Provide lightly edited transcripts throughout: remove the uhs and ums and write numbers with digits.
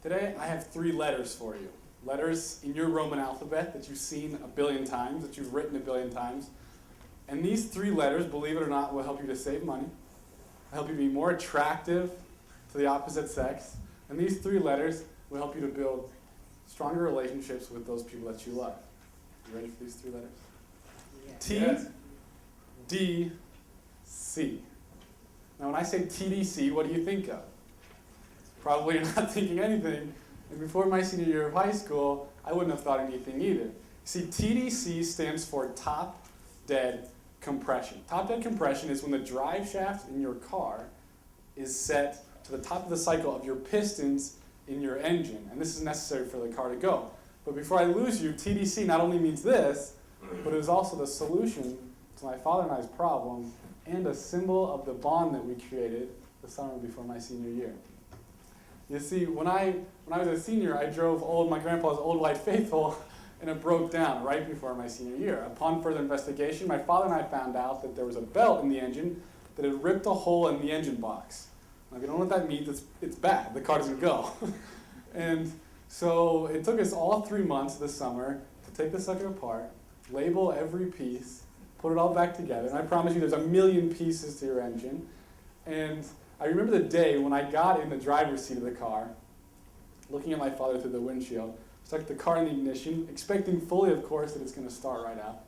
Today I have 3 letters for you. Letters in your Roman alphabet that you've seen a billion times, that you've written a billion times. And these 3 letters, believe it or not, will help you to save money, help you be more attractive to the opposite sex, and these 3 letters will help you to build stronger relationships with those people that you love. You ready for these 3 letters? Yes. T, D, C. Now when I say TDC, what do you think of? Probably you're not thinking anything. And before my senior year of high school, I wouldn't have thought anything either. See, TDC stands for top dead compression. Top dead compression is when the drive shaft in your car is set to the top of the cycle of your pistons in your engine. And this is necessary for the car to go. But before I lose you, TDC not only means this, but it is also the solution to my father and I's problem and a symbol of the bond that we created the summer before my senior year. You see, when I was a senior, I drove my grandpa's old white Faithful, and it broke down right before my senior year. Upon further investigation, my father and I found out that there was a belt in the engine that had ripped a hole in the engine box. Now, if you don't know what that means, it's bad. The car doesn't go. And so it took us all 3 months this summer to take the sucker apart, label every piece, put it all back together. And I promise you there's a million pieces to your engine. And I remember the day when I got in the driver's seat of the car, looking at my father through the windshield, stuck the car in the ignition, expecting fully, of course, that it's going to start right out.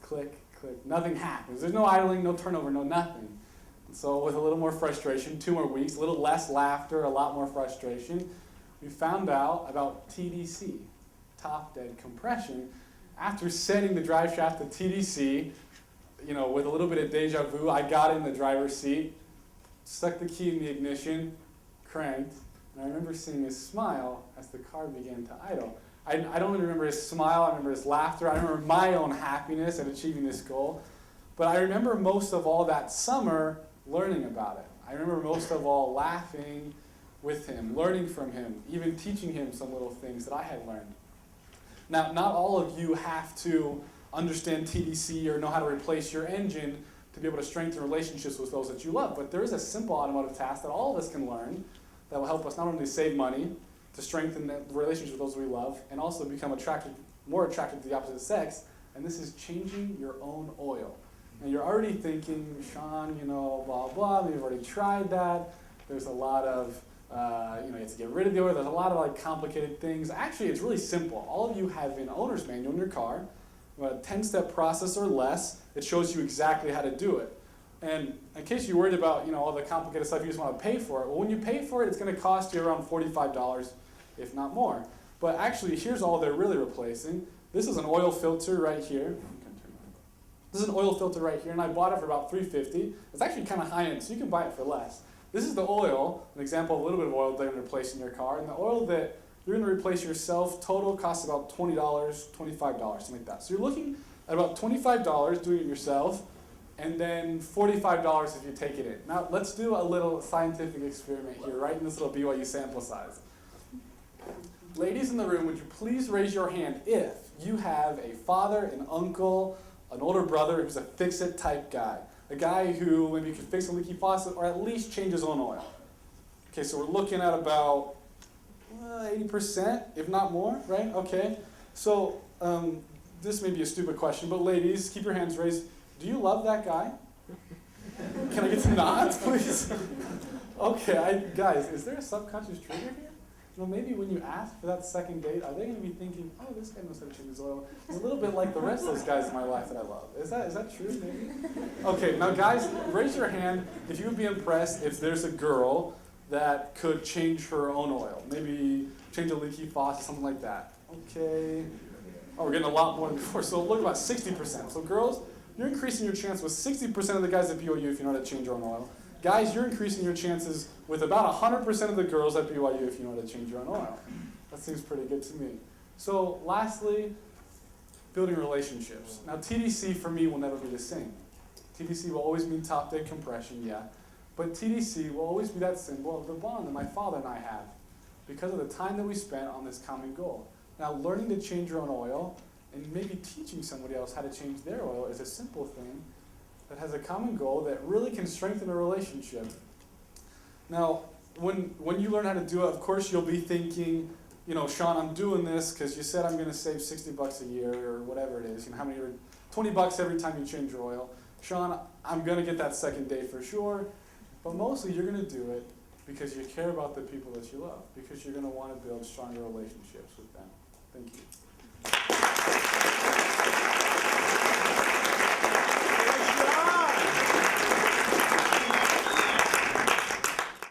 Click, click. Nothing happens. There's no idling, no turnover, no nothing. And so with a little more frustration, 2 more weeks, a little less laughter, a lot more frustration, we found out about TDC, top dead compression. After setting the drive shaft to TDC, with a little bit of deja vu, I got in the driver's seat, stuck the key in the ignition, cranked, and I remember seeing his smile as the car began to idle. I don't even remember his smile, I remember his laughter, I remember my own happiness at achieving this goal, but I remember most of all that summer learning about it. I remember most of all laughing with him, learning from him, even teaching him some little things that I had learned. Now, not all of you have to understand TDC or know how to replace your engine to be able to strengthen relationships with those that you love. But there is a simple automotive task that all of us can learn that will help us not only save money, to strengthen the relationships with those we love, and also become more attracted to the opposite sex, and this is changing your own oil. Now you're already thinking, Sean, blah, blah, we've already tried that. There's a lot of, you have to get rid of the oil. There's a lot of complicated things. Actually, it's really simple. All of you have an owner's manual in your car, a 10-step process or less. It shows you exactly how to do it. And in case you're worried about all the complicated stuff, you just want to pay for it. Well, when you pay for it, it's going to cost you around $45, if not more. But actually, here's all they're really replacing. This is an oil filter right here. This is an oil filter right here, and I bought it for about $3.50. It's actually kind of high-end, so you can buy it for less. This is the oil, an example of a little bit of oil they're going to replace in your car. And the oil that you're going to replace yourself, total costs about $20, $25, something like that. So you're looking at about $25 doing it yourself, and then $45 if you take it in. Now, let's do a little scientific experiment here, right in this little BYU sample size. Ladies in the room, would you please raise your hand if you have a father, an uncle, an older brother who's a fix-it type guy? A guy who maybe could fix a leaky faucet or at least change his own oil. Okay, so we're looking at about 80%, if not more, right? Okay, so this may be a stupid question, but ladies, keep your hands raised. Do you love that guy? Can I get some nods, please? Okay, guys, is there a subconscious trigger here? Maybe when you ask for that second date, are they going to be thinking, oh, this guy knows how to change his oil? He's a little bit like the rest of those guys in my life that I love. Is that true, maybe? Okay, now guys, raise your hand if you would be impressed if there's a girl that could change her own oil. Maybe change a leaky faucet, something like that. Okay. Oh, we're getting a lot more than before. So look, about 60%. So girls, you're increasing your chance with 60% of the guys at BYU if you know how to change your own oil. Guys, you're increasing your chances with about 100% of the girls at BYU if you know how to change your own oil. That seems pretty good to me. So lastly, building relationships. Now TDC for me will never be the same. TDC will always mean top dead compression, yeah. But TDC will always be that symbol of the bond that my father and I have because of the time that we spent on this common goal. Now learning to change your own oil and maybe teaching somebody else how to change their oil is a simple thing that has a common goal that really can strengthen a relationship. Now, when you learn how to do it, of course you'll be thinking, you know, Sean, I'm doing this because you said I'm going to save $60 a year or whatever it is. You know, how many? $20 every time you change your oil. Sean, I'm going to get that second day for sure, but mostly you're going to do it because you care about the people that you love, because you're going to want to build stronger relationships with them. Thank you.